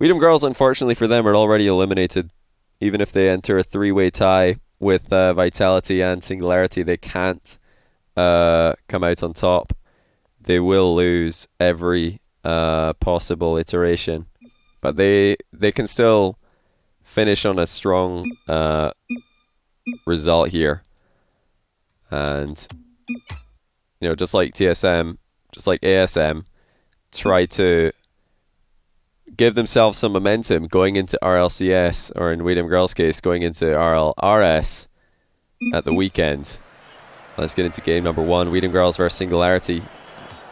Weedham Girlz, unfortunately for them, are already eliminated. Even if they enter a three-way tie with Vitality and Singularity, they can't come out on top. They will lose every possible iteration, but they can still finish on a strong result here. And just like TSM, just like ASM, try to give themselves some momentum going into RLCS, or in Weedham Girlz' case, going into RLRS at the weekend. Let's get into game number 1. Weedham Girlz versus Singularity.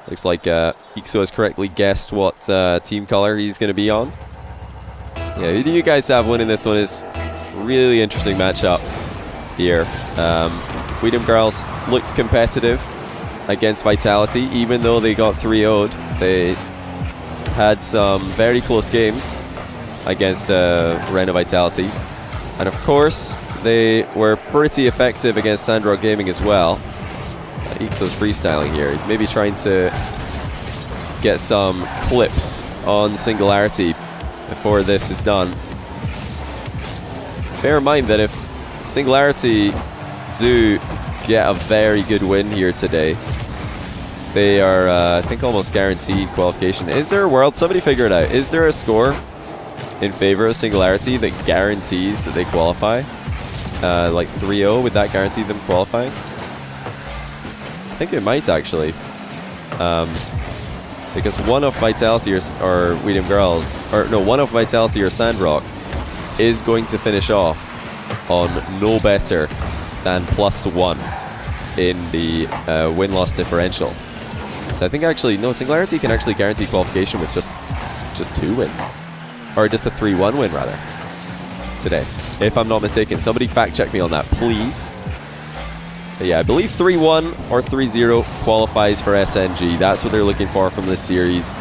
Looks like Ixo has correctly guessed what team color he's going to be on. Yeah, who do you guys have winning this one? Is really interesting matchup here. Weedham Girlz looked competitive against Vitality, even though they got 3-0'd. They had some very close games against Rena Vitality. And of course, they were pretty effective against Sandrock Gaming as well. Ixo's freestyling here, maybe trying to get some clips on Singularity before this is done. Bear in mind that if Singularity do get a very good win here today, they are, I think, almost guaranteed qualification. Is there a world? Somebody figure it out. Is there a score in favor of Singularity that guarantees that they qualify? Like 3-0, would that guarantee them qualifying? I think it might, actually. Because one of Vitality or Weedham Girlz, or no, one of Vitality or Sandrock is going to finish off on no better than +1 in the win-loss differential. So I think actually, no, Singularity can actually guarantee qualification with just 2 wins. Or just a 3-1 win, rather, today. If I'm not mistaken. Somebody fact check me on that, please. But yeah, I believe 3-1 or 3-0 qualifies for SNG. That's what they're looking for from this series.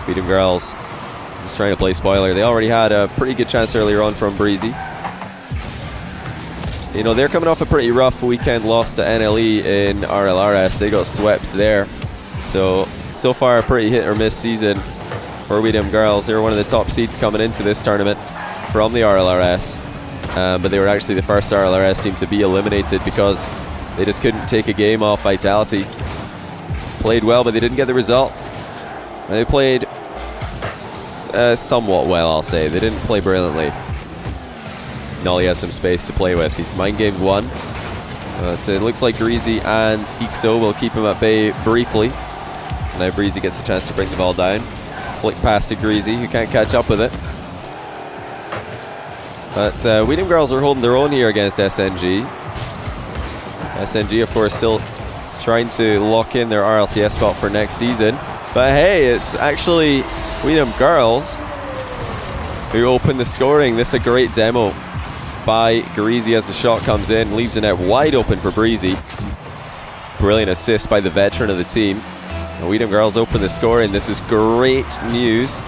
Weedham Girlz just trying to play spoiler. They already had a pretty good chance earlier on from Breezy. They're coming off a pretty rough weekend loss to NLE in RLRS. They got swept there. So far a pretty hit or miss season for Weedham Girlz. They were one of the top seeds coming into this tournament from the RLRS. But they were actually the first RLRS team to be eliminated because they just couldn't take a game off Vitality. Played well, but they didn't get the result. They played somewhat well, I'll say. They didn't play brilliantly. Nolly has some space to play with. He's mind gamed 1. But it looks like Greasy and Ixo will keep him at bay briefly. Now Breezy gets a chance to bring the ball down. Flick past to Greasy, who can't catch up with it. But Weedham Girlz are holding their own here against SNG. SNG, of course, still trying to lock in their RLCS spot for next season. But hey, it's actually Weedham Girlz who opened the scoring. This is a great demo by Greasy as the shot comes in. Leaves the net wide open for Breezy. Brilliant assist by the veteran of the team. And Weedham Girlz open the scoring. This is great news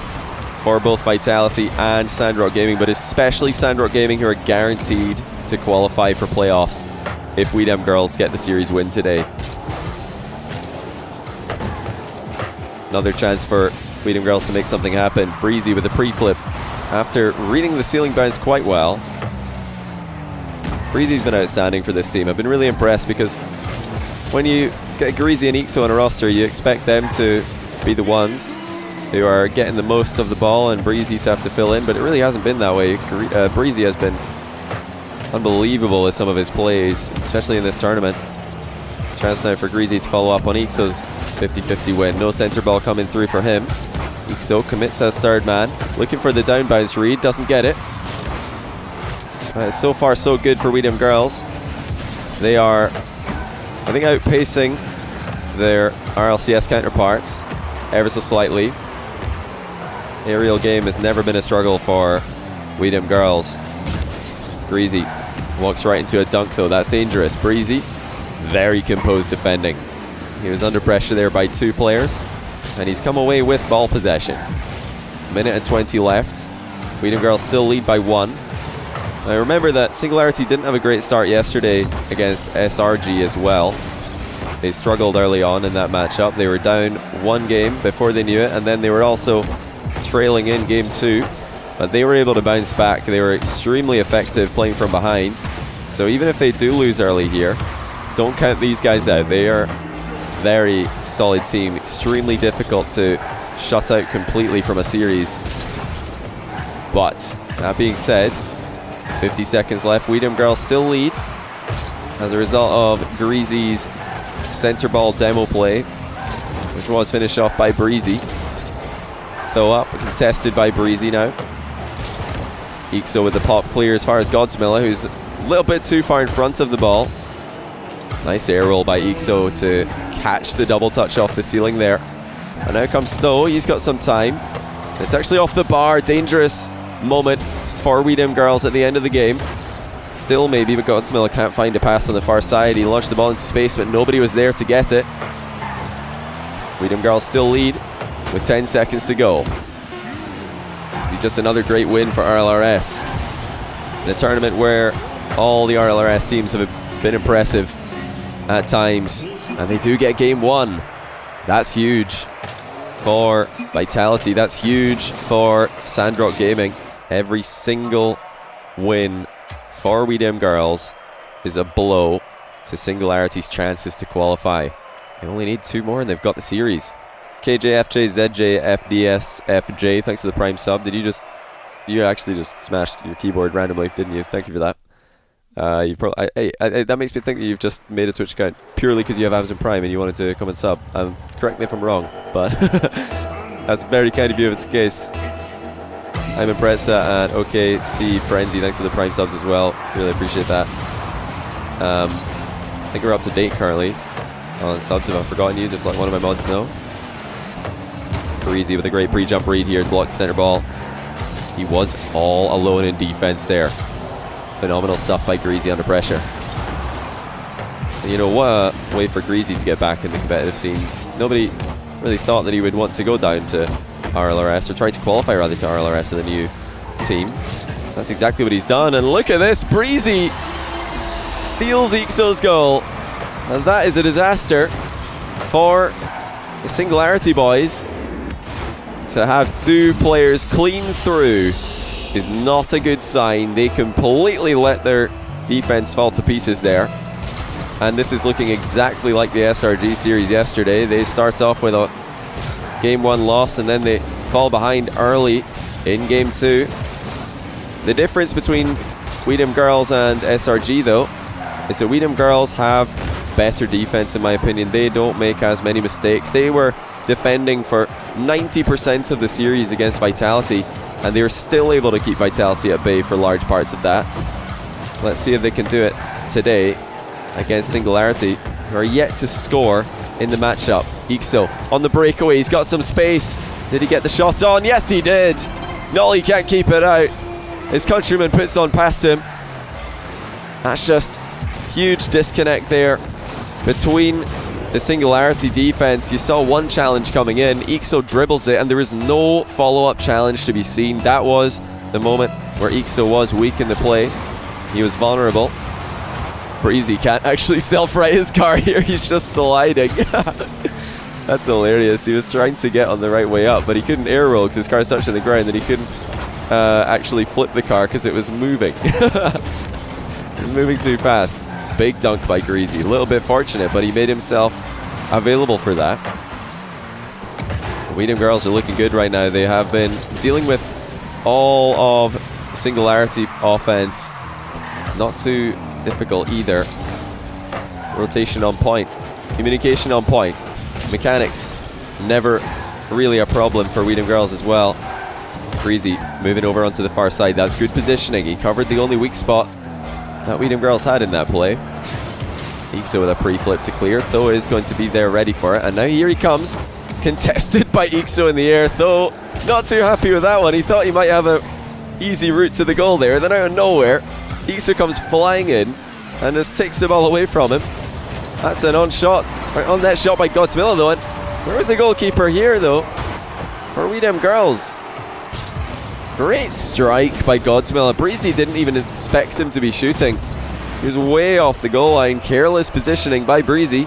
for both Vitality and Sandrock Gaming, but especially Sandrock Gaming, who are guaranteed to qualify for playoffs if Weedham Girlz get the series win today. Another chance for Weedham Girlz to make something happen. Breezy with a pre-flip after reading the ceiling bounce quite well. Breezy's been outstanding for this team. I've been really impressed because when you get Greasy and Ixo on a roster, you expect them to be the ones who are getting the most of the ball and Breezy to have to fill in, but it really hasn't been that way. Breezy has been unbelievable with some of his plays, especially in this tournament. Chance now for Greasy to follow up on Ixo's 50-50 win. No center ball coming through for him. Ixo commits as third man, looking for the down bounce read, doesn't get it. So far so good for Weedham Girlz. They are, I think, outpacing their RLCS counterparts ever so slightly. Aerial game has never been a struggle for Weedham Girlz. Greasy walks right into a dunk though, that's dangerous. Breezy, very composed defending. He was under pressure there by 2 players, and he's come away with ball possession. Minute and 20 left. Weedham Girlz still lead by 1. Now remember that Singularity didn't have a great start yesterday against SRG as well. They struggled early on in that matchup. They were down 1 game before they knew it, and then they were also trailing in game 2, but they were able to bounce back. They were extremely effective playing from behind. So even if they do lose early here, don't count these guys out. They are a very solid team, extremely difficult to shut out completely from a series. But that being said, 50 seconds left. Girlz still lead as a result of Greasy's center ball demo play, which was finished off by Breezy. Throw up, contested by Breezy now. Ixo with the pop clear as far as Godsmiller, who's a little bit too far in front of the ball. Nice air roll by Ixo to catch the double touch off the ceiling there. And now comes Tho. He's got some time. It's actually off the bar. Dangerous moment for Girlz at the end of the game. Still maybe, but Godsmiller can't find a pass on the far side. He launched the ball into space, but nobody was there to get it. Girlz still lead with 10 seconds to go. This will be just another great win for RLRS. In a tournament where all the RLRS teams have been impressive at times, and they do get game 1. That's huge for Vitality. That's huge for Sandrock Gaming. Every single win for Girlz is a blow to Singularity's chances to qualify. They only need 2 more and they've got the series. KJFJ, ZJ, FDS, FJ, thanks for the Prime sub. You actually just smashed your keyboard randomly, didn't you? Thank you for that. That makes me think that you've just made a Twitch account purely because you have Amazon Prime and you wanted to come and sub. Correct me if I'm wrong, but that's very kind of you if it's the case. I'm Impressa and OKC Frenzy, thanks for the Prime subs as well. Really appreciate that. I think we're up to date currently on subs if I've forgotten you, just let one of my mods know. Breezy with a great pre-jump read here to block the center ball. He was all alone in defense there. Phenomenal stuff by Greasy under pressure. And you know, what a way for Greasy to get back in the competitive scene. Nobody really thought that he would want to go down to RLRS, or try to qualify rather to RLRS with a new team. That's exactly what he's done, and look at this, Breezy steals Ixo's goal, and that is a disaster for the Singularity boys. To have 2 players clean through is not a good sign. They completely let their defense fall to pieces there. And this is looking exactly like the SRG series yesterday. They start off with a game 1 loss and then they fall behind early in game 2. The difference between Girlz and SRG though is that Girlz have better defense in my opinion. They don't make as many mistakes. They were defending for 90% of the series against Vitality, and they were still able to keep Vitality at bay for large parts of that. Let's see if they can do it today against Singularity, who are yet to score in the matchup. Ixo on the breakaway, he's got some space. Did he get the shot on? Yes, he did. No, he can't keep it out. His countryman puts on past him. That's just huge disconnect there between the Singularity defense. You saw one challenge coming in, Ixo dribbles it, and there is no follow-up challenge to be seen. That was the moment where Ixo was weak in the play. He was vulnerable. Breezy can't actually self-right his car here, he's just sliding. That's hilarious. He was trying to get on the right way up, but he couldn't air roll because his car was touching the ground, and he couldn't actually flip the car because it was moving. It was moving too fast. Big dunk by Greasy. A little bit fortunate, but he made himself available for that. Girlz are looking good right now. They have been dealing with all of Singularity offense. Not too difficult either. Rotation on point. Communication on point. Mechanics never really a problem for Girlz as well. Greasy moving over onto the far side. That's good positioning. He covered the only weak spot that Girlz had in that play. Ixo with a pre-flip to clear. Tho is going to be there ready for it. And now here he comes. Contested by Ixo in the air. Tho not too happy with that one. He thought he might have a easy route to the goal there. Then out of nowhere, Ixo comes flying in and just takes the ball away from him. That's an on-net shot by Godsmiller though. And where was the goalkeeper here though? For Girlz. Great strike by Godsmiller. Breezy didn't even expect him to be shooting. He was way off the goal line. Careless positioning by Breezy.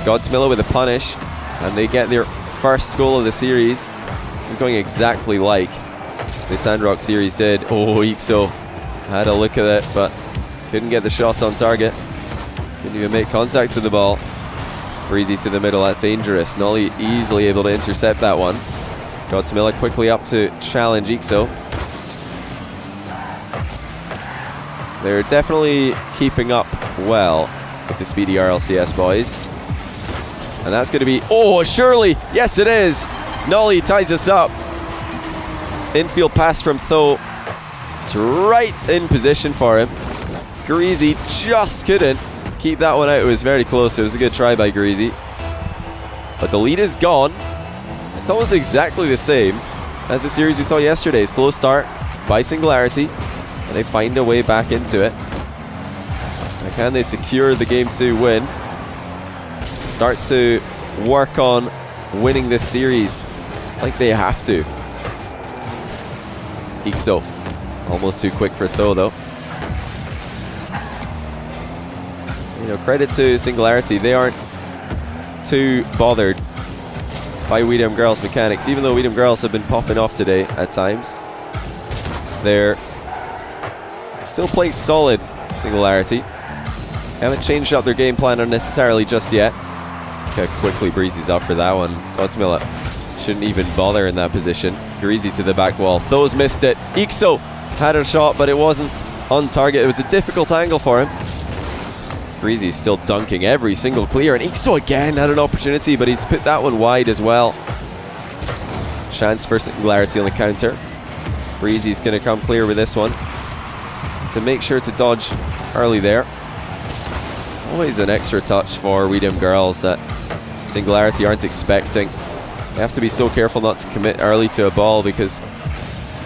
Godsmiller with a punish, and they get their first goal of the series. This is going exactly like the Sandrock series did. Oh, Ixo had a look at it, but couldn't get the shots on target. Didn't even make contact with the ball. Breezy to the middle, that's dangerous. Nolly easily able to intercept that one. Godzilla quickly up to challenge Ixo. They're definitely keeping up well with the speedy RLCS boys. And that's going to be... Oh, surely! Yes, it is! Nolly ties us up. Infield pass from Tho. It's right in position for him. Greasy just couldn't keep that one out. It was very close. It was a good try by Greasy. But the lead is gone. It's almost exactly the same as the series we saw yesterday. Slow start by Singularity, and they find a way back into it. Now can they secure the Game 2 win? Start to work on winning this series like they have to. Ixo, almost too quick for Tho though. You know, credit to Singularity, they aren't too bothered by Weedham Girlz mechanics, even though Weedham Girlz have been popping off today at times. They're still playing solid, Singularity. Haven't changed up their game plan unnecessarily just yet. Look how quickly Breezy's up for that one. Godsmilla shouldn't even bother in that position. Greasy to the back wall. Tho's missed it. Ixo had a shot, but it wasn't on target. It was a difficult angle for him. Greasy's still dunking every single clear, and Ixo again had an opportunity, but he's put that one wide as well. Chance for Singularity on the counter. Breezy's going to come clear with this one to make sure to dodge early there. Always an extra touch for Weedham Girlz that Singularity aren't expecting. They have to be so careful not to commit early to a ball, because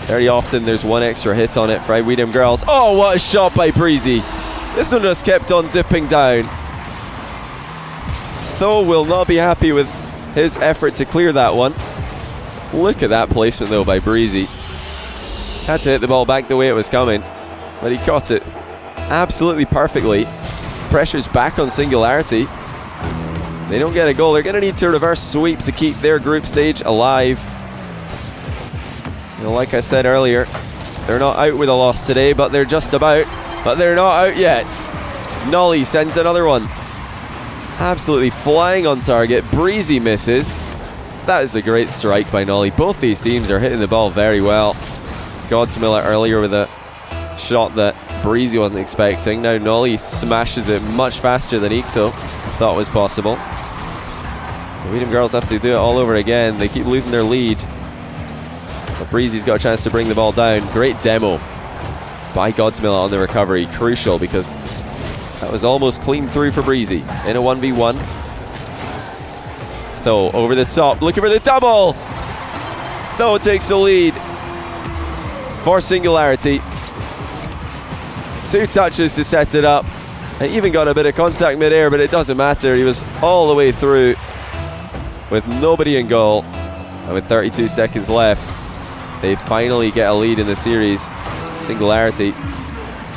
very often there's one extra hit on it for Weedham Girlz. Oh, what a shot by Breezy! This one just kept on dipping down. Tho will not be happy with his effort to clear that one. Look at that placement though by Breezy. Had to hit the ball back the way it was coming, but he caught it absolutely perfectly. Pressure's back on Singularity. They don't get a goal. They're going to need to reverse sweep to keep their group stage alive. You know, like I said earlier, they're not out with a loss today, but they're just about. But they're not out yet. Nolly sends another one. Absolutely flying on target. Breezy misses. That is a great strike by Nolly. Both these teams are hitting the ball very well. Godsmilla earlier with a shot that Breezy wasn't expecting. Now Nolly smashes it much faster than Ixo thought was possible. The Weedham Girlz have to do it all over again. They keep losing their lead. But Breezy's got a chance to bring the ball down. Great demo by Godsmilla on the recovery. Crucial, because that was almost clean through for Breezy in a 1v1. Tho over the top, looking for the double. Tho takes the lead for Singularity. 2 touches to set it up. And even got a bit of contact mid-air, but it doesn't matter. He was all the way through with nobody in goal. And with 32 seconds left, they finally get a lead in the series. Singularity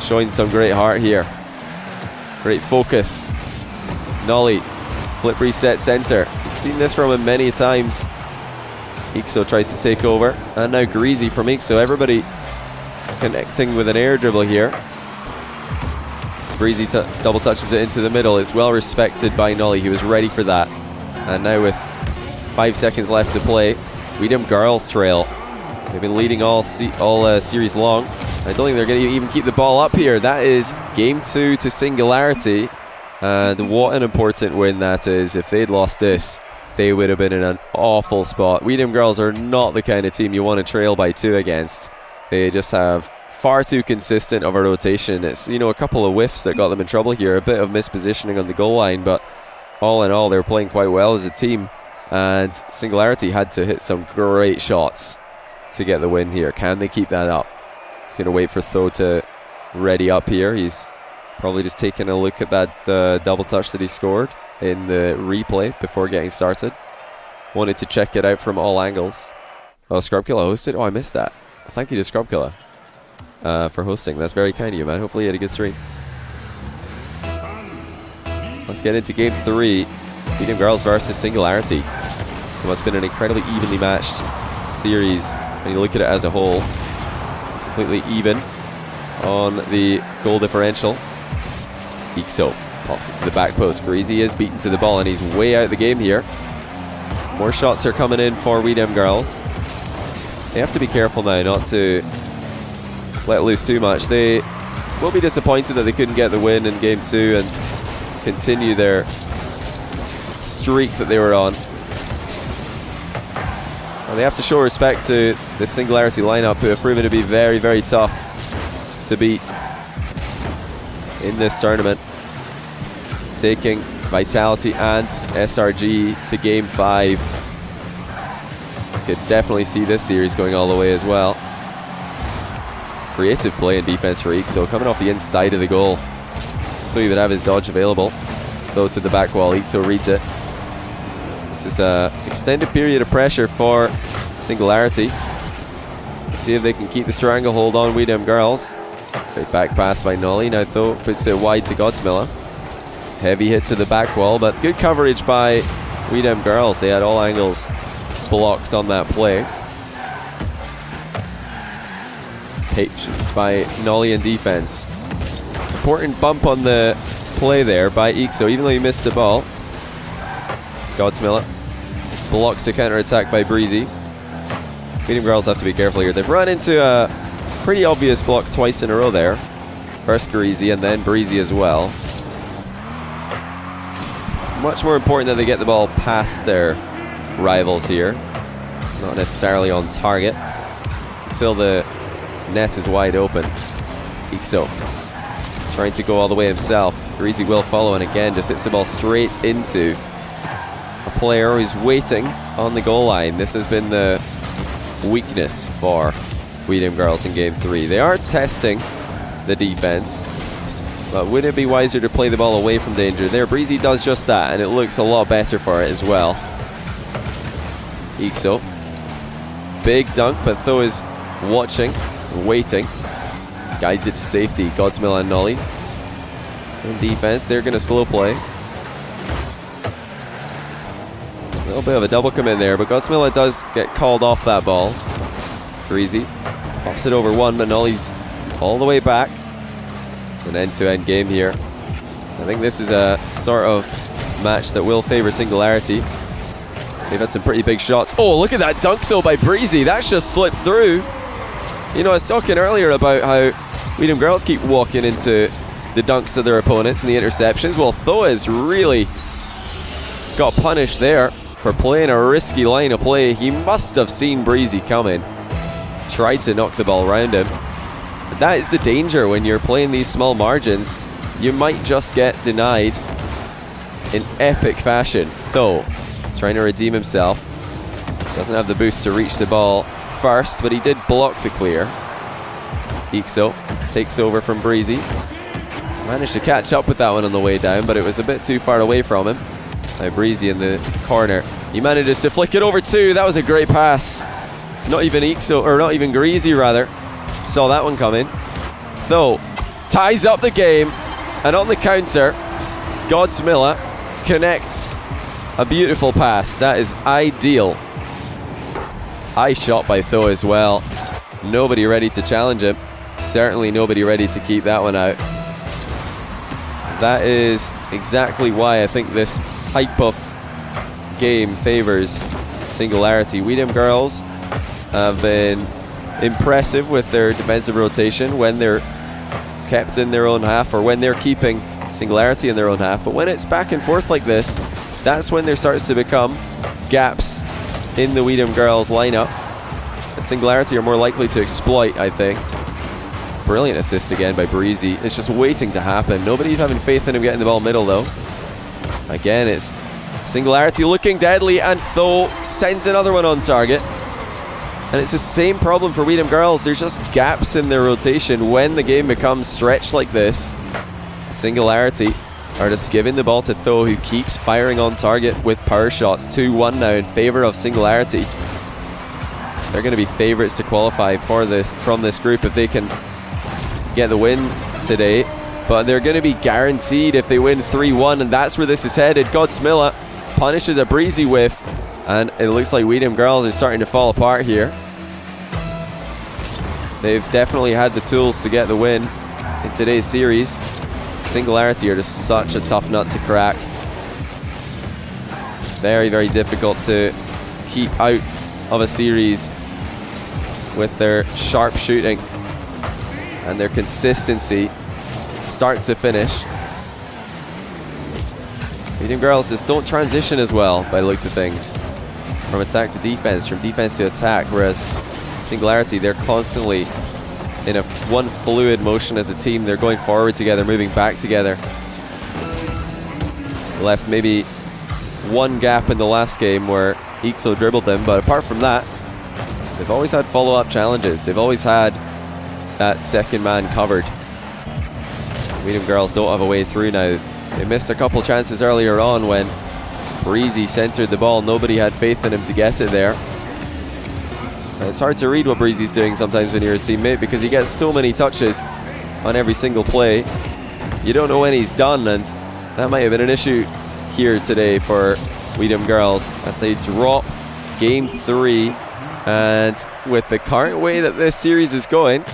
showing some great heart here. Great focus. Nolly, flip reset center. You've seen this from him many times. Ixo tries to take over. And now Greasy from Ixo. Everybody connecting with an air dribble here. Breezy double touches it into the middle. It's well respected by Nolly. He was ready for that. And now with 5 seconds left to play, Weedham Girlz trail. They've been leading all series long. I don't think they're going to even keep the ball up here. That is Game 2 to Singularity. And what an important win that is. If they'd lost this, they would have been in an awful spot. Weedham Girlz are not the kind of team you want to trail by 2 against. They just have far too consistent of a rotation. It's, you know, a couple of whiffs that got them in trouble here, a bit of mispositioning on the goal line, but all in all, they're playing quite well as a team, and Singularity had to hit some great shots to get the win here. Can they keep that up? He's going to wait for Tho to ready up here. He's probably just taking a look at that double touch that he scored in the replay before getting started. Wanted to check it out from all angles. Oh, Scrubkilla hosted? Oh, I missed that. Thank you to Scrubkilla for hosting. That's very kind of you, man. Hopefully you had a good stream. Let's get into Game 3. Weedham Girlz versus Singularity. It must have been an incredibly evenly matched series, when you look at it as a whole, completely even on the goal differential. Ixo pops it to the back post. Breezy is beaten to the ball and he's way out of the game here. More shots are coming in for Girlz. They have to be careful now not to let loose too much. They will be disappointed that they couldn't get the win in game 2 and continue their streak that they were on. And they have to show respect to the Singularity lineup, who have proven to be very, very tough to beat in this tournament, taking Vitality and SRG to game 5. Could definitely see this series going all the way as well. Creative play and defense for Ixo, coming off the inside of the goal, so he would have his dodge available. Though to the back wall, Ixo reads it. This is an extended period of pressure for Singularity. Let's see if they can keep the stranglehold on Girlz. Great back pass by Nolly. Now Though puts it wide to Godsmiller. Heavy hit to the back wall, but good coverage by Girlz. They had all angles blocked on that play. Patience by Nolly in defense. Important bump on the play there by Ixo, even though he missed the ball. Godsmiller blocks the counter attack by Breezy. Girlz have to be careful here. They've run into a pretty obvious block twice in a row there. First Greasy and then Breezy as well. Much more important that they get the ball past their rivals here, not necessarily on target until the net is wide open. Ixo trying to go all the way himself. Breezy will follow and again just hits the ball straight into a player who's waiting on the goal line. This has been the weakness for Girlz in game 3. They are testing the defense, but would it be wiser to play the ball away from danger? There, Breezy does just that, and it looks a lot better for it as well. Ixo, big dunk, but Though is watching, waiting, guides it to safety. Godsmill and Nolly in defense. They're going to slow play. A little bit of a double come in there, but Godsmiller does get called off that ball. Breezy pops it over one, but Nolly's all the way back. It's an end-to-end game here. I think this is a sort of match that will favor Singularity. They've had some pretty big shots. Oh, look at that dunk though by Breezy. That's just slipped through. You know, I was talking earlier about how Girlz keep walking into the dunks of their opponents and the interceptions. Well, Though has really got punished there for playing a risky line of play. He must have seen Breezy coming. Tried to knock the ball around him. But that is the danger when you're playing these small margins. You might just get denied in epic fashion. Though trying to redeem himself. Doesn't have the boost to reach the ball first, but he did block the clear. Ixo takes over from Breezy. Managed to catch up with that one on the way down, but it was a bit too far away from him. Now Breezy in the corner. He manages to flick it over two. That was a great pass. Not even Ixo, or not even Greasy rather, saw that one coming. Though ties up the game, and on the counter, Godsmiller connects a beautiful pass. That is ideal. High shot by Though as well. Nobody ready to challenge him. Certainly nobody ready to keep that one out. That is exactly why I think this type of game favors Singularity. Girlz have been impressive with their defensive rotation when they're kept in their own half, or when they're keeping Singularity in their own half. But when it's back and forth like this, that's when there starts to become gaps in the Girlz lineup that Singularity are more likely to exploit, I think. Brilliant assist again by Breezy. It's just waiting to happen. Nobody's having faith in him getting the ball middle though. Again, it's Singularity looking deadly, and Though sends another one on target. And it's the same problem for Girlz. There's just gaps in their rotation when the game becomes stretched like this. Singularity are just giving the ball to Though, who keeps firing on target with power shots. 2-1 now in favor of Singularity. They're going to be favorites to qualify for this from this group if they can get the win today. But they're going to be guaranteed if they win 3-1, and that's where this is headed. Godsmiller punishes a Breezy whiff. And it looks like Girlz is starting to fall apart here. They've definitely had the tools to get the win in today's series. Singularity are just such a tough nut to crack. Very, very difficult to keep out of a series with their sharp shooting and their consistency start to finish. Girlz just don't transition as well by the looks of things. From attack to defense, from defense to attack, whereas Singularity, they're constantly in one fluid motion as a team. They're going forward together, moving back together. Left maybe one gap in the last game where Ixo dribbled them, but apart from that, they've always had follow-up challenges. They've always had that second man covered. Girlz don't have a way through now. They missed a couple chances earlier on when Breezy centered the ball. Nobody had faith in him to get it there. And it's hard to read what Breezy's doing sometimes when you're his teammate, because he gets so many touches on every single play. You don't know when he's done, and that might have been an issue here today for Girlz as they drop game 3. And with the current way that this series is going,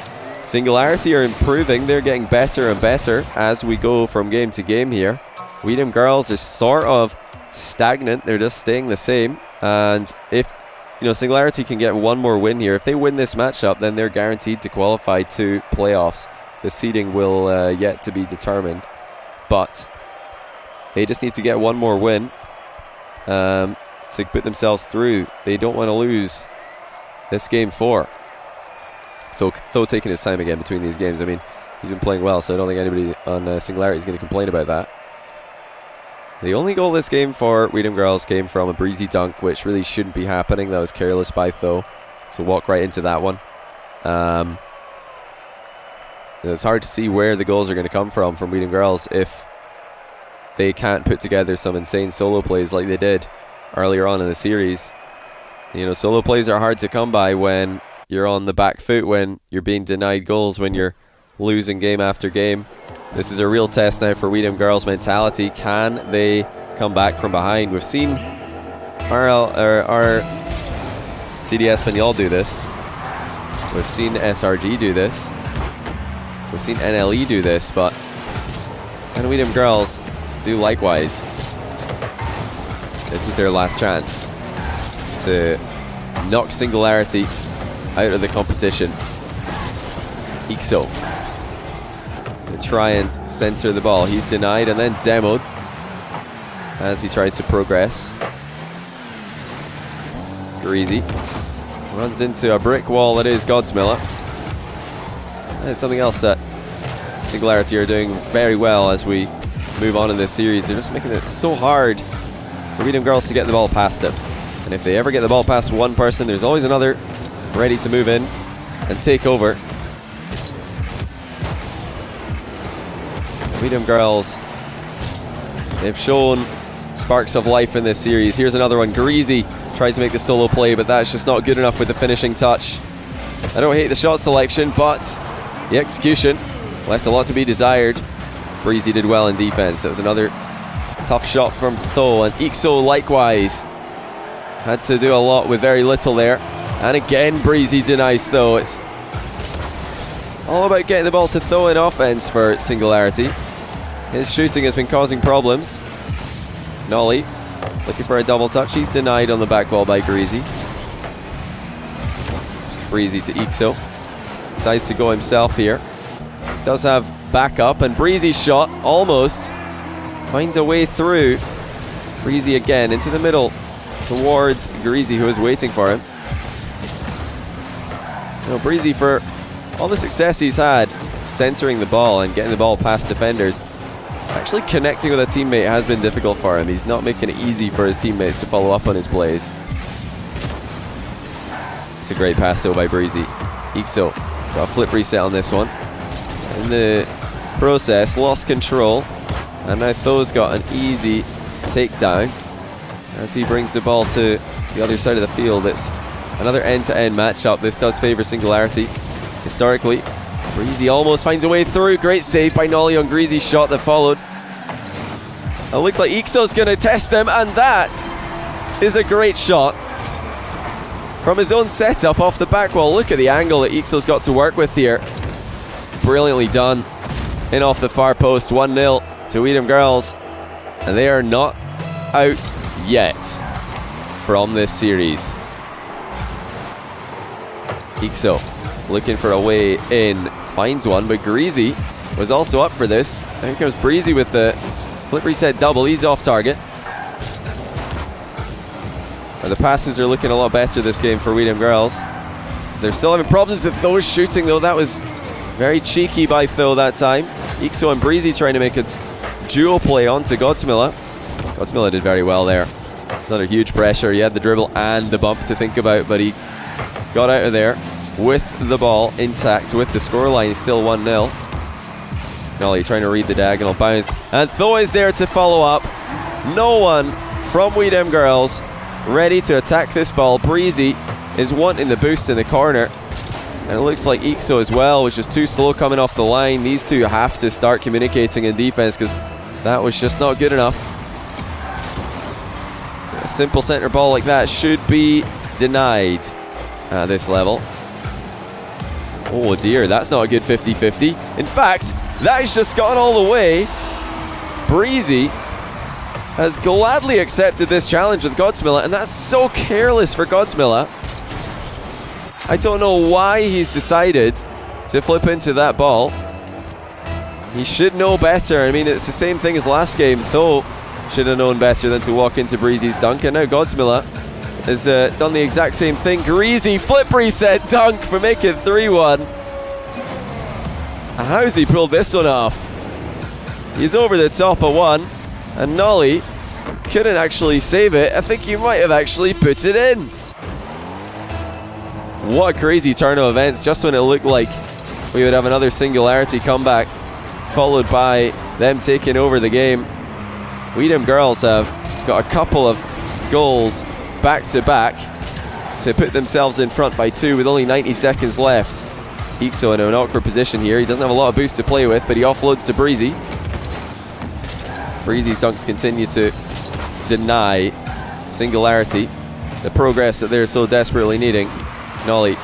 Singularity are improving. They're getting better and better as we go from game to game here. Girlz is sort of stagnant. They're just staying the same. And if Singularity can get one more win here, if they win this matchup, then they're guaranteed to qualify to playoffs. The seeding will yet to be determined, but they just need to get one more win to put themselves through. They don't want to lose this game 4. Though taking his time again between these games. I mean, he's been playing well, so I don't think anybody on Singularity is going to complain about that. The only goal this game for Girlz came from a Breezy dunk, which really shouldn't be happening. That was careless by Tho, so walk right into that one. It's hard to see where the goals are going to come from Girlz if they can't put together some insane solo plays like they did earlier on in the series. Solo plays are hard to come by when you're on the back foot, when you're being denied goals, when you're losing game after game. This is a real test now for Girlz mentality. Can they come back from behind? We've seen our CD Espanyol do this. We've seen SRG do this. We've seen NLE do this, but can Girlz do likewise? This is their last chance to knock Singularity out of the competition. Ixo to try and center the ball. He's denied and then demoed as he tries to progress. Greasy runs into a brick wall that is Godsmiller. That's something else that Singularity are doing very well as we move on in this series. They're just making it so hard for Girlz to get the ball past them. And if they ever get the ball past one person, there's always another ready to move in and take over. Girlz, they've shown sparks of life in this series. Here's another one. Greasy tries to make the solo play, but that's just not good enough with the finishing touch. I don't hate the shot selection, but the execution left a lot to be desired. Breezy did well in defense. That was another tough shot from Tho, and Ixo likewise had to do a lot with very little there. And again, Breezy denies Tho. It's all about getting the ball to Tho in offense for Singularity. His shooting has been causing problems. Nolly looking for a double touch. He's denied on the back wall by Greasy. Breezy to Ixo. Decides to go himself here. Does have backup, and Breezy's shot almost finds a way through. Breezy again into the middle towards Greasy, who is waiting for him. Breezy, for all the success he's had centering the ball and getting the ball past defenders, actually connecting with a teammate has been difficult for him. He's not making it easy for his teammates to follow up on his plays. It's a great pass though by Breezy. Ixo got a flip reset on this one. In the process, lost control, and now Tho's got an easy takedown as he brings the ball to the other side of the field. It's another end-to-end matchup. This does favour Singularity historically. Breezy almost finds a way through. Great save by Nolly on Greasy's shot that followed. It looks like Ixo's going to test him, and that is a great shot from his own setup off the back wall. Look at the angle that Ixo's got to work with here. Brilliantly done. In off the far post, 1-0 to Weedham Girlz. And they are not out yet from this series. Ixo looking for a way in. Finds one, but Greasy was also up for this. Here comes Breezy with the flip reset double. He's off target. And the passes are looking a lot better this game for Weedham Girlz. They're still having problems with those shooting though. That was very cheeky by Tho that time. Ixo and Breezy trying to make a duo play onto Godsmilla. Godsmilla did very well there. He was under huge pressure. He had the dribble and the bump to think about, but he got out of there with the ball intact, with the scoreline still 1-0. Nolly trying to read the diagonal bounce, and Tho is there to follow up. No one from Weedham Girlz ready to attack this ball. Breezy is wanting the boost in the corner, and it looks like Ixo as well was just too slow coming off the line. These two have to start communicating in defense because that was just not good enough. A simple center ball like that should be denied at this level. Oh dear, that's not a good 50-50. In fact, that has just gone all the way. Breezy has gladly accepted this challenge with Godsmilla, and that's so careless for Godsmilla. I don't know why he's decided to flip into that ball. He should know better. I mean, it's the same thing as last game. Tho should have known better than to walk into Breezy's dunk, and now Godsmilla has done the exact same thing. Greasy flip reset dunk for making 3-1. How's he pulled this one off? He's over the top of one, and Nolly couldn't actually save it. I think he might have actually put it in. What a crazy turn of events, just when it looked like we would have another Singularity comeback, followed by them taking over the game. Weedham Girlz have got a couple of goals back to back to put themselves in front by 2 with only 90 seconds left. Ixo in an awkward position here. He doesn't have a lot of boost to play with, but he offloads to Breezy. Breezy's dunks continue to deny Singularity the progress that they're so desperately needing. Nolly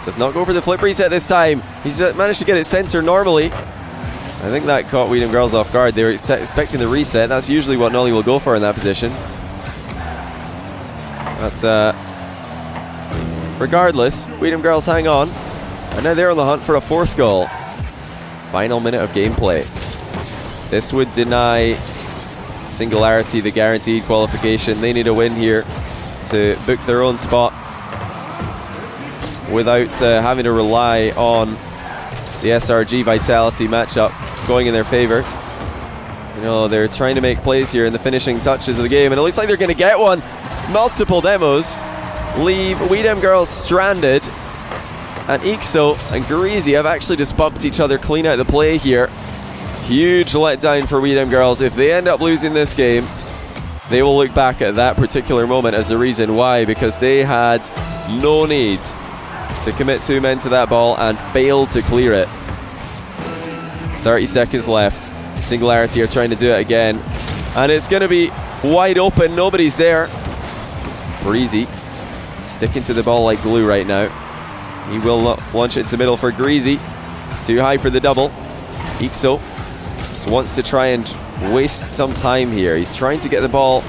does not go for the flip reset this time. He's managed to get it centered normally. I think that caught Weedham Girlz off guard. They were expecting the reset. That's usually what Nolly will go for in that position. But regardless, Weedham Girlz hang on, and now they're on the hunt for a 4th goal. Final minute of gameplay. This would deny Singularity the guaranteed qualification. They need a win here to book their own spot without having to rely on the SRG Vitality matchup going in their favor. You know, they're trying to make plays here in the finishing touches of the game, and it looks like they're going to get one. Multiple demos leave Weedham Girlz stranded, and Ixo and Greasy have actually just bumped each other clean out of the play here. Huge letdown for Weedham Girlz. If they end up losing this game, they will look back at that particular moment as the reason why, because they had no need to commit 2 men to that ball and failed to clear it. 30 seconds left. Singularity are trying to do it again, and it's going to be wide open. Nobody's there. Breezy sticking to the ball like glue right now. He will launch it to middle for Greasy. It's too high for the double. Ixo just wants to try and waste some time here. He's trying to get the ball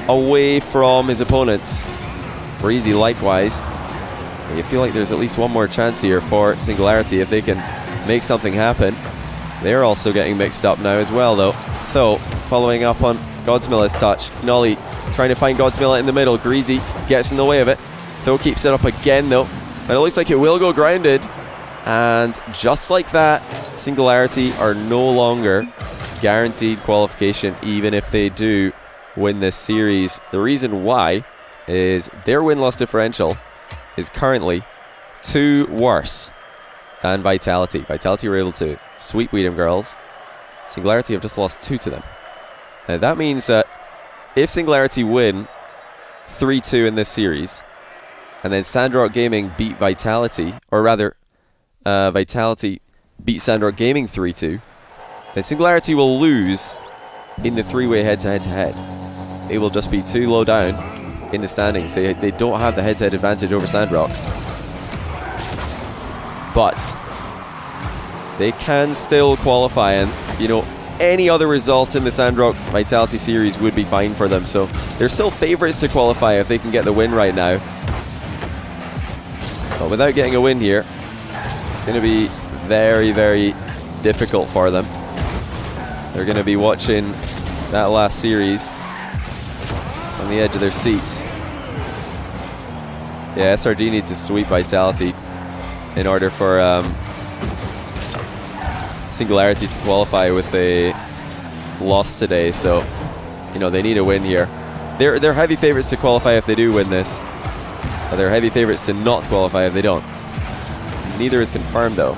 away from his opponents. Breezy likewise. You feel like there's at least one more chance here for Singularity if they can make something happen. They're also getting mixed up now as well though. Tho following up on Godsmilla's touch. Nolly trying to find Godsmilla in the middle. Greasy gets in the way of it. Tho keeps it up again though, but it looks like it will go grounded. And just like that, Singularity are no longer guaranteed qualification even if they do win this series. The reason why is their win-loss differential is currently 2 worse than Vitality. Vitality were able to sweep Weedham Girlz. Singularity have just lost 2 to them. Now that means that if Singularity win 3-2 in this series, and then Sandrock Gaming beat Vitality, or rather, Vitality beat Sandrock Gaming 3-2, then Singularity will lose in the 3-way head-to-head-to-head. They will just be too low down in the standings. They don't have the head-to-head advantage over Sandrock. But they can still qualify, and you know, any other result in the Sandrock Vitality Series would be fine for them. So they're still favourites to qualify if they can get the win right now. But without getting a win here, it's going to be very, very difficult for them. They're going to be watching that last series on the edge of their seats. Yeah, SRG needs to sweep Vitality in order for Singularity to qualify with a loss today. So, you know, they need a win here. They're heavy favourites to qualify if they do win this. But they're heavy favourites to not qualify if they don't. Neither is confirmed though,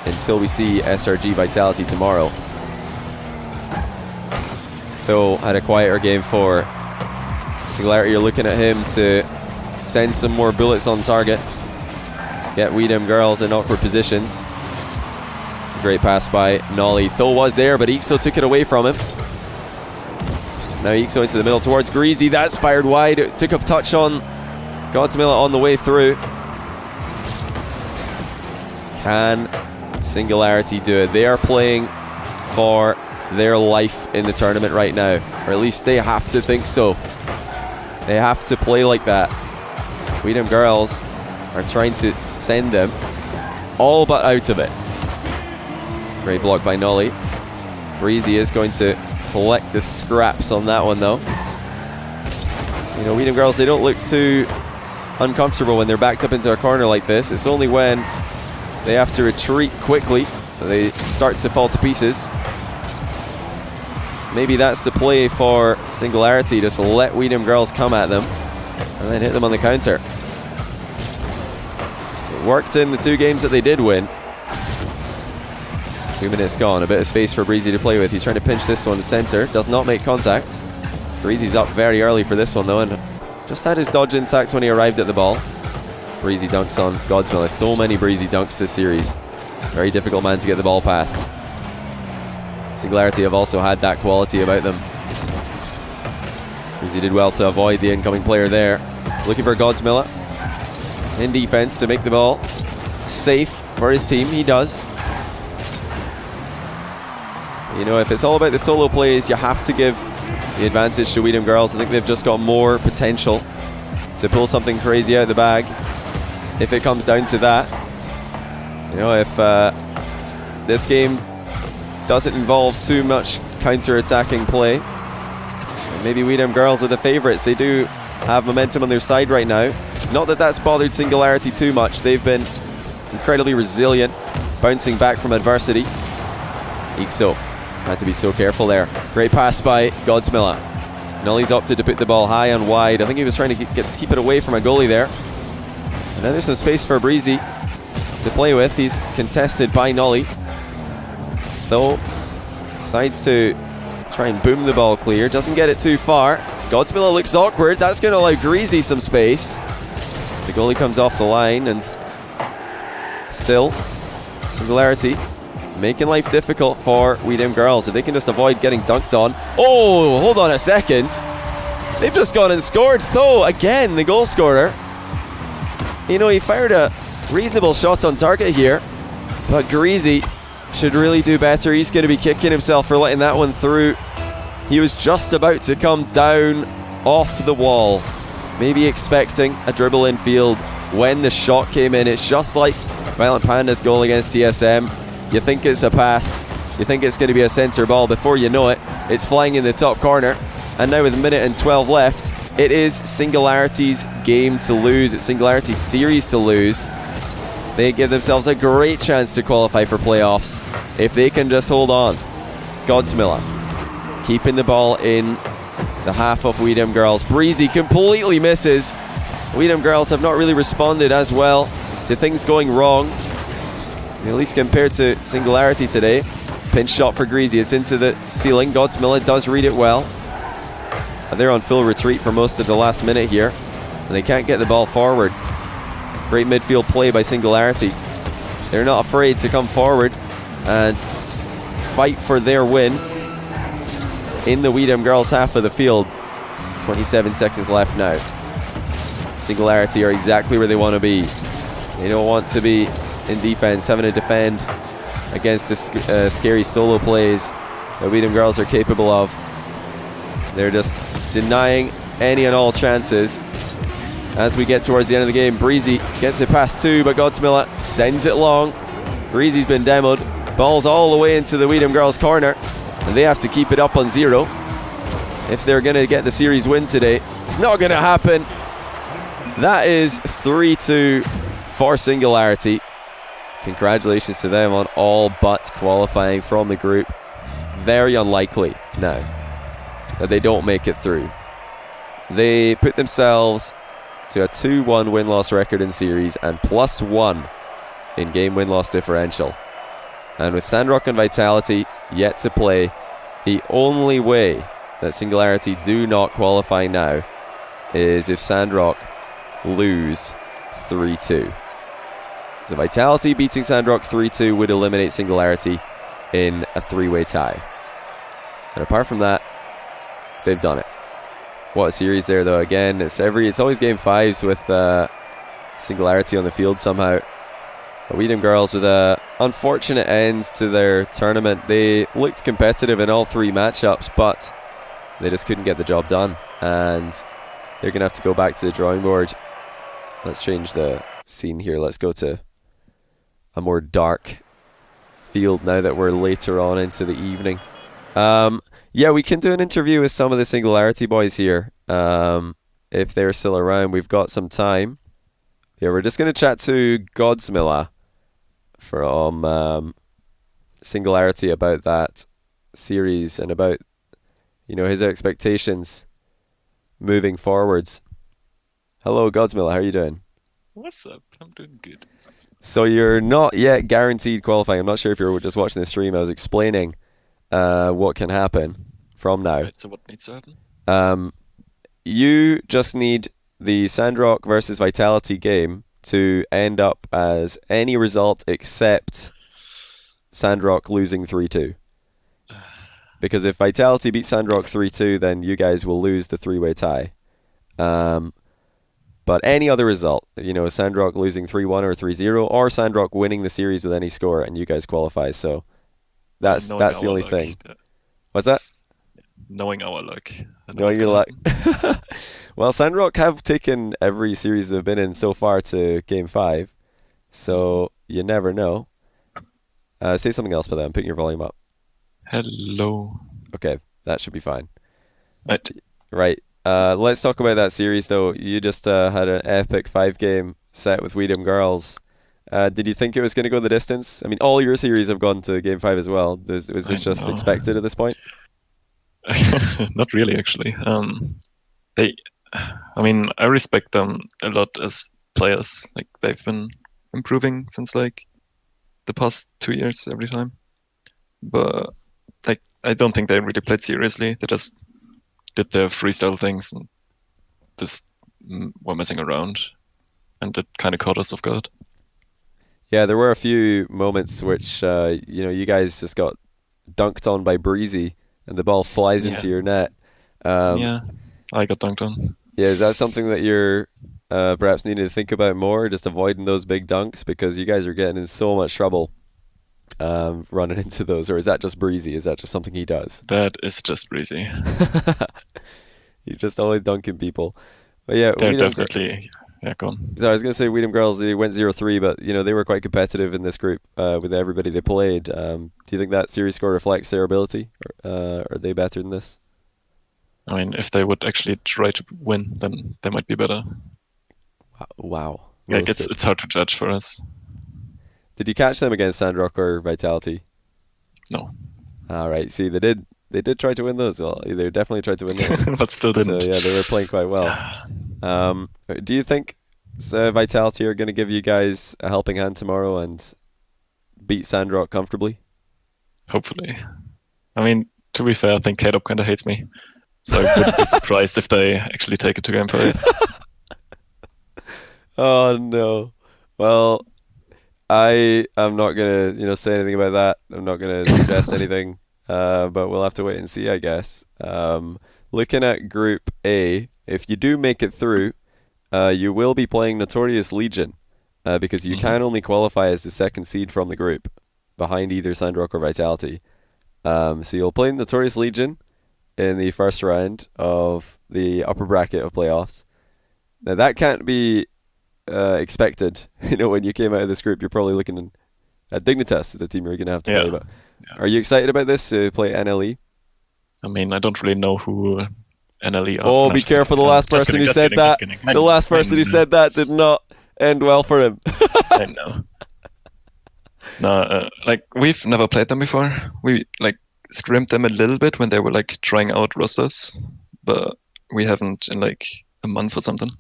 until we see SRG Vitality tomorrow. Phil had a quieter game for Singularity. You're looking at him to send some more bullets on target to get Girlz in awkward positions. It's a great pass by Nolly. Tho was there, but Ixo took it away from him. Now Ixo into the middle towards Greasy. That's fired wide. It took a touch on Godsmilla on the way through. Can Singularity do it? They are playing for their life in the tournament right now, or at least they have to think so. They have to play like that. Girlz are trying to send them all but out of it. Great block by Nolly. Breezy is going to collect the scraps on that one though. You know, Girlz, they don't look too uncomfortable when they're backed up into a corner like this. It's only when they have to retreat quickly that they start to fall to pieces. Maybe that's the play for Singularity, just let Girlz come at them and then hit them on the counter. It worked in the 2 games that they did win. 2 minutes gone, a bit of space for Breezy to play with. He's trying to pinch this one to center, does not make contact. Breezy's up very early for this one though, and just had his dodge intact when he arrived at the ball. Breezy dunks on Godsmiller. So many Breezy dunks this series. Very difficult man to get the ball past. Singularity have also had that quality about them. Breezy did well to avoid the incoming player there. Looking for Godsmiller in defense to make the ball safe for his team. He does. You know, if it's all about the solo plays, you have to give the advantage to Girlz. I think they've just got more potential to pull something crazy out of the bag if it comes down to that. You know, if this game doesn't involve too much counter-attacking play, maybe Girlz are the favourites. They do have momentum on their side right now. Not that that's bothered Singularity too much. They've been incredibly resilient, bouncing back from adversity. Ixo had to be so careful there. Great pass by Godsmilla. Nolly's opted to put the ball high and wide. I think he was trying to keep it away from a goalie there. And then there's some space for Breezy to play with. He's contested by Nolly. Though decides to try and boom the ball clear. Doesn't get it too far. Godsmilla looks awkward. That's going to allow Greasy some space. The goalie comes off the line, and still Singularity making life difficult for Girlz. If they can just avoid getting dunked on. Oh, hold on a second. They've just gone and scored. Tho, again, the goal scorer. You know, he fired a reasonable shot on target here, but Greasy should really do better. He's going to be kicking himself for letting that one through. He was just about to come down off the wall, maybe expecting a dribble in field when the shot came in. It's just like Violent Panda's goal against TSM. You think it's a pass, you think it's going to be a centre ball. Before you know it, it's flying in the top corner. And now with 1:12 left, it is Singularity's game to lose. It's Singularity's series to lose. They give themselves a great chance to qualify for playoffs if they can just hold on. Godsmilla keeping the ball in the half of Girlz. Breezy completely misses. Girlz have not really responded as well to things going wrong, at least compared to Singularity today. Pinch shot for Greasy. It's into the ceiling. Godsmilla does read it well. They're on full retreat for most of the last minute here, and they can't get the ball forward. Great midfield play by Singularity. They're not afraid to come forward and fight for their win in the Girlz half of the field. 27 seconds left now. Singularity are exactly where they want to be. They don't want to be in defense, having to defend against the scary solo plays that Girlz are capable of. They're just denying any and all chances. As we get towards the end of the game, Breezy gets it past 2, but Godsmiller sends it long. Breezy's been demoed. Ball's all the way into the Girlz corner, and they have to keep it up on 0 if they're going to get the series win today. It's not going to happen. That is 3-2 for Singularity. Congratulations to them on all but qualifying from the group. Very unlikely now that they don't make it through. They put themselves to a 2-1 win-loss record in series and +1 in game win-loss differential. And with Sandrock and Vitality yet to play, the only way that Singularity do not qualify now is if Sandrock lose 3-2. So Vitality beating Sandrock 3-2 would eliminate Singularity in a 3-way tie. And apart from that, they've done it. What a series there, though. Again, it's always game 5s with Singularity on the field somehow. But Girlz with a unfortunate end to their tournament. They looked competitive in all 3 matchups, but they just couldn't get the job done. And they're going to have to go back to the drawing board. Let's change the scene here. Let's go to a more dark field now that we're later on into the evening. Yeah, we can do an interview with some of the Singularity boys here. If they're still around, we've got some time. Yeah, we're just going to chat to Godsmiller from Singularity about that series and about, his expectations moving forwards. Hello, Godsmiller. How are you doing? What's up? I'm doing good. So you're not yet guaranteed qualifying. I'm not sure if you're just watching the stream. I was explaining what can happen from now. Right, so what needs to happen? You just need the Sandrock versus Vitality game to end up as any result except Sandrock losing 3-2. Because if Vitality beats Sandrock 3-2, then you guys will lose the 3-way tie. But any other result, Sandrock losing 3-1 or 3-0, or Sandrock winning the series with any score, and you guys qualify. So that's the only thing. Yeah. What's that? Knowing our luck. Knowing your luck. Well, Sandrock have taken every series they've been in so far to game 5, so you never know. Say something else for them. Put your volume up. Hello. Okay, that should be fine. Right. Let's talk about that series, though. You just had an epic 5-game set with Girlz. Did you think it was going to go the distance? I mean, all your series have gone to game 5 as well. Was this just expected at this point? Not really, actually. I respect them a lot as players. Like, they've been improving since the past 2 years every time. But I don't think they really played seriously. They just did their freestyle things and just were messing around, and it kind of caught us off guard. Yeah, there were a few moments which you guys just got dunked on by Breezy, and the ball flies into your net. Yeah, I got dunked on. Yeah, is that something that you're perhaps needing to think about more, just avoiding those big dunks, because you guys are getting in so much trouble running into those? Or is that just Breezy? Is that just something he does? That is just Breezy. He's just always dunking people. But yeah, they're definitely... Yeah, go on. So I was going to say Girlz, they went 0-3, but they were quite competitive in this group with everybody they played. Do you think that series score reflects their ability? Or are they better than this? I mean, if they would actually try to win, then they might be better. Wow. It's hard to judge for us. Did you catch them against Sandrock or Vitality? No. All right. See, they did try to win those. Well, they definitely tried to win those. But still didn't. So yeah, they were playing quite well. Do you think Vitality are going to give you guys a helping hand tomorrow and beat Sandrock comfortably? Hopefully. I mean, to be fair, I think K-Dop kind of hates me. So I wouldn't be surprised if they actually take it to game 5. Oh, no. Well, I am not going to say anything about that. I'm not going to suggest anything. But we'll have to wait and see, I guess. Looking at Group A, if you do make it through, You will be playing Notorious Legion because you can only qualify as the second seed from the group, behind either Sandrock or Vitality. So you'll play Notorious Legion in the first round of the upper bracket of playoffs. Now that can't be expected. When you came out of this group, you're probably looking at Dignitas, the team you're going to have to play. But are you excited about this to play NLE? I mean, I don't really know who NLE are. Oh, be careful! The last person who said that. The last person who said that did not end well for him. I know. No, we've never played them before. We scrimmed them a little bit when they were trying out rosters, but we haven't in a month or something,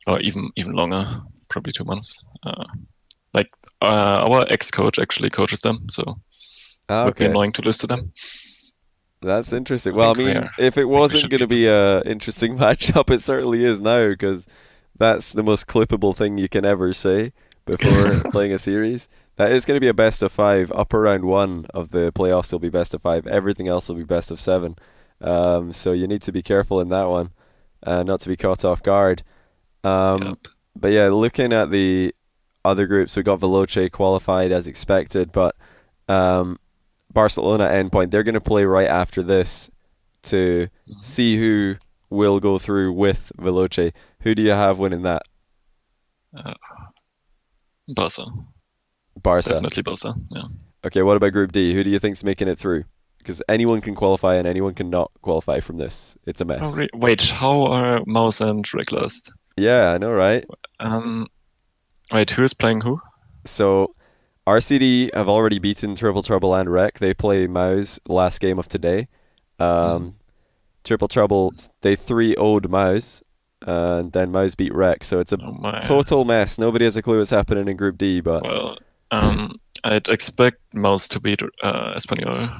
or even longer, probably 2 months. Our ex-coach actually coaches them, so it would be annoying to lose to them. That's interesting. Well, I mean, if it wasn't going to be an interesting matchup, it certainly is now, because that's the most clippable thing you can ever say before playing a series. That is going to be a best of 5. Upper round 1 of the playoffs will be best of 5. Everything else will be best of 7. So you need to be careful in that one, not to be caught off guard. But yeah, looking at the other groups, we got Veloce qualified as expected, but Barcelona Endpoint, they're going to play right after this to see who will go through with Veloce. Who do you have winning that? Barca. Definitely Barca, yeah. Okay, what about Group D? Who do you think's making it through? Because anyone can qualify and anyone can not qualify from this. It's a mess. Wait, how are Mouse and Rick last? Yeah, I know, right? Wait, who is playing who? So, RCD have already beaten Triple Trouble and Rec. They play Mouse last game of today. Triple Trouble, they 3-0'd Mouse, and then Mouse beat Rec. So it's a total mess. Nobody has a clue what's happening in Group D. But I'd expect Mouse to beat Espanyol.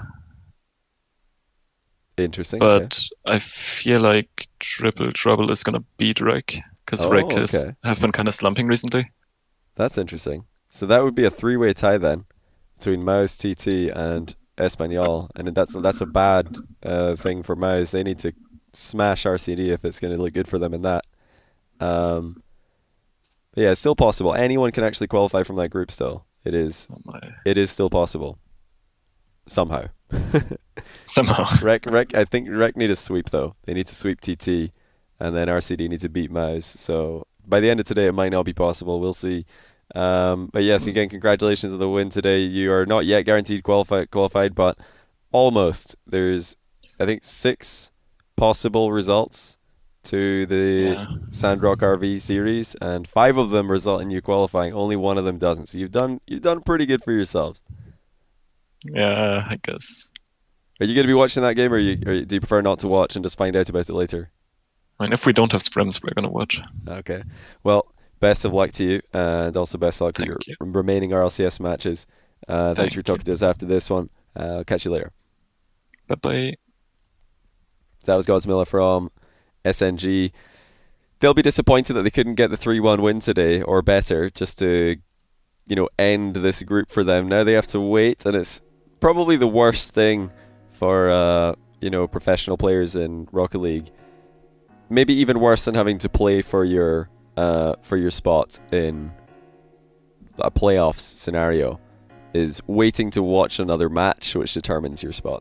Interesting. But I feel like Triple Trouble is gonna beat Rec, because Rec have been kind of slumping recently. That's interesting. So that would be a 3-way tie then between Mouse, TT, and Espanyol, and that's a bad thing for Mouse. They need to smash RCD if it's going to look good for them in that. But yeah, it's still possible. Anyone can actually qualify from that group still. It is still possible. Somehow. I think Rec need a sweep though. They need to sweep TT, and then RCD need to beat Mouse. So by the end of today, it might not be possible. We'll see. But yes, again, congratulations on the win today. You are not yet guaranteed qualified, but almost. There's, I think, 6 possible results to the Sandrock RV series, and 5 of them result in you qualifying. Only one of them doesn't. So you've done pretty good for yourselves. Yeah, I guess. Are you going to be watching that game, or do you prefer not to watch and just find out about it later? I mean, if we don't have scrims, we're going to watch. Okay. Well, best of luck to you, and also best of luck to your remaining RLCS matches. Thanks for talking to us after this one. I'll catch you later. Bye-bye. That was Godsmiller from SNG. They'll be disappointed that they couldn't get the 3-1 win today, or better, just to end this group for them. Now they have to wait, and it's probably the worst thing for professional players in Rocket League. Maybe even worse than having to play for your spot in a playoffs scenario, is waiting to watch another match which determines your spot.